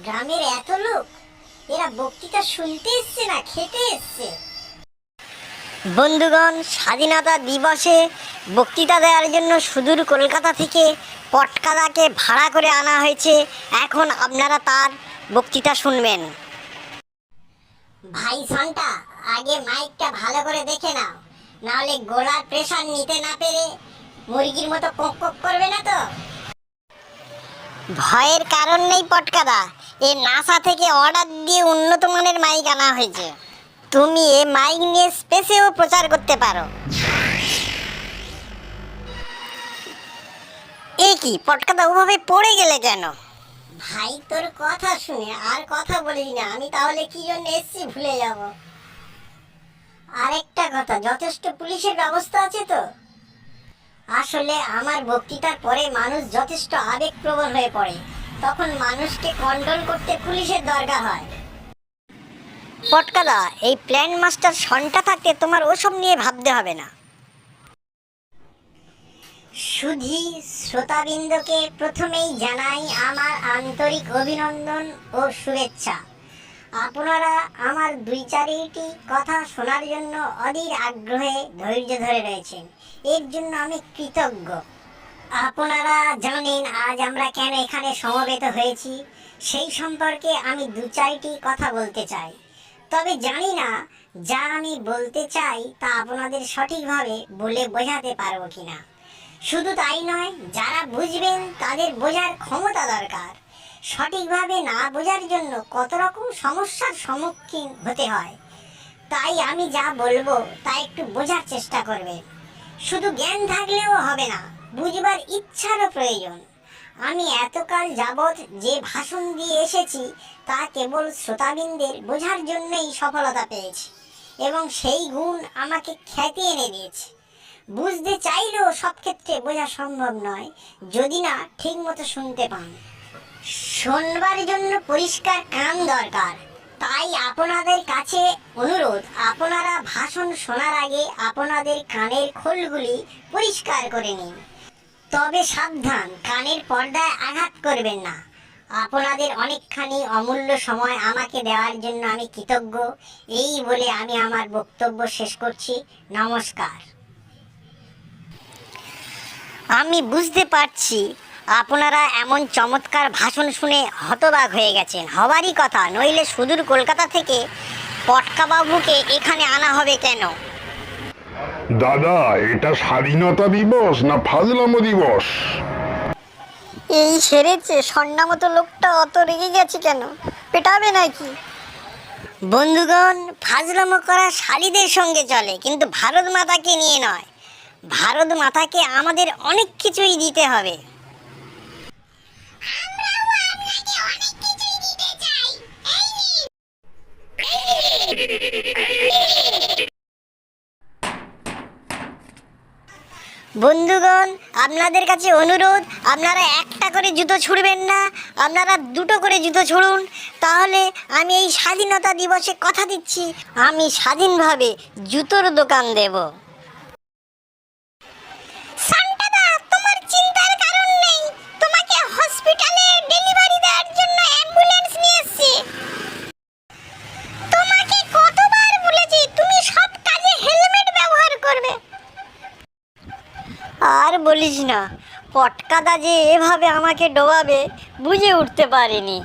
গ্রামের এত লোক, এরা বক্তৃতা শুনতে এসছে না খেতে এসছে? বন্ধুগণ, স্বাধীনতা দিবসে বক্তৃতা দেওয়ার জন্য সুদূর কলকাতা থেকে পটকাদাকে ভাড়া করে আনা হয়েছে। এখন আপনারা তার বক্তৃতা শুনবেন। ভাই সন্টা, আগে মাইকটা ভালো করে দেখে নাও, নাহলে গলার প্রেশার নিতে না পেরে মুরগির মতো কক কক করবে না তো? ভয়ের কারণ নেই পটকাদা, এ নাসা থেকে অর্ডার দিয়ে উন্নত মানের মাইক আনা হয়েছে। তুমি এ মাইক নিয়ে স্পেসেও প্রচার করতে পারো। এ কি পটকাদা, ওভাবে পড়ে গেলে কেন? ভাই, তোর কথা শুনে আর কথা বলিস না, আমি তাহলে কি জন্য এসছি ভুলে যাব। আরেকটা কথা, যথেষ্ট পুলিশের ব্যবস্থা আছে তো? আসলে আমার বক্তৃতার পরে মানুষ যথেষ্ট আবেগপ্রবণ হয়ে পড়ে, তখন মানুষকে কন্ট্রোল করতে পুলিশের দরকার হয়। পটকাদা, এই প্ল্যান মাস্টার সন্টা থাকতে তোমার ওসব নিয়ে ভাবতে হবে না। শুধু শ্রোতাবৃন্দকে প্রথমেই জানাই আমার আন্তরিক অভিনন্দন ও শুভেচ্ছা। আপনারা আমার দুই চারিটি কথা শোনার জন্য অধীর আগ্রহে ধৈর্য ধরে রয়েছেন, এর জন্য আমি কৃতজ্ঞ। আপনারা জানেন আজ আমরা কেন এখানে সমবেত হয়েছি, সেই সম্পর্কে আমি দু চারটি কথা বলতে চাই। তবে জানি না যা আমি বলতে চাই তা আপনাদের সঠিকভাবে বলে বোঝাতে পারবো কিনা। শুধু তাই নয়, যারা বুঝবেন তাদের বোঝার ক্ষমতা দরকার। সঠিকভাবে না বোঝার জন্য কত রকম সমস্যার সম্মুখীন হতে হয়। তাই আমি যা বলবো তা একটু বোঝার চেষ্টা করবেন। শুধু জ্ঞান থাকলেও হবে না, বুঝবার ইচ্ছারও প্রয়োজন। আমি এতকাল যাবৎ যে ভাষণ দিয়ে এসেছি তা কেবল শ্রোতাবৃন্দের বোঝার জন্যই সফলতা পেয়েছি, এবং সেই গুণ আমাকে খ্যাতি এনে দিয়েছে। বুঝতে চাইলেও সব ক্ষেত্রে বোঝা সম্ভব নয়, যদি না ঠিক মতো শুনতে পান। শোনবার জন্য পরিষ্কার কান দরকার। তাই আপনাদের কাছে অনুরোধ, আপনারা ভাষণ শোনার আগে আপনাদের কানের খোলগুলি পরিষ্কার করে নিন। তবে সাবধান, কানের পর্দায় আঘাত করবেন না। আপনাদের অনেকখানি অমূল্য সময় আমাকে দেওয়ার জন্য আমি কৃতজ্ঞ। এই বলে আমি আমার বক্তব্য শেষ করছি। নমস্কার। আমি বুঝতে পারছি আপনারা এমন চমৎকার ভাষণ শুনে হতবাক হয়ে গেছেন। হবারই কথা, নইলে সুদূর কলকাতা থেকে পটকাবাবুকে এখানে আনা হবে কেন? দাদা, এটা স্বাধীনতা দিবস না ফাজলামো দিবস? এই সেরেছে, সন্না মতো লোকটা অত রেগে গেছে কেন? পেটাবে নাকি? বন্ধুগণ, ফাজলামো করা শালীদের সঙ্গে চলে, কিন্তু ভারত মাতাকে নিয়ে নয়। ভারত মাতাকে আমাদের অনেক কিছুই দিতে হবে। বন্ধুগণ, আপনাদের কাছে অনুরোধ, আপনারা একটা করে জুতো ছুঁড়বেন না, আপনারা দুটো করে জুতো ছুঁড়ুন। তাহলে আমি এই স্বাধীনতা দিবসে কথা দিচ্ছি, আমি স্বাধীনভাবে জুতোর দোকান দেব। সান্টাদা, তোমার চিন্তার কারণ নেই, তোমাকে হসপিটালে ডেলিভারি দেওয়ার জন্য অ্যাম্বুলেন্স নিয়ে এসেছি। তোমাকে কতবার বলেছি তুমি সব কাজে হেলমেট ব্যবহার করবে। আর বলিস না, পটকাদা যে এভাবে আমাকে ডোবাবে বুঝে উঠতে পারিনি।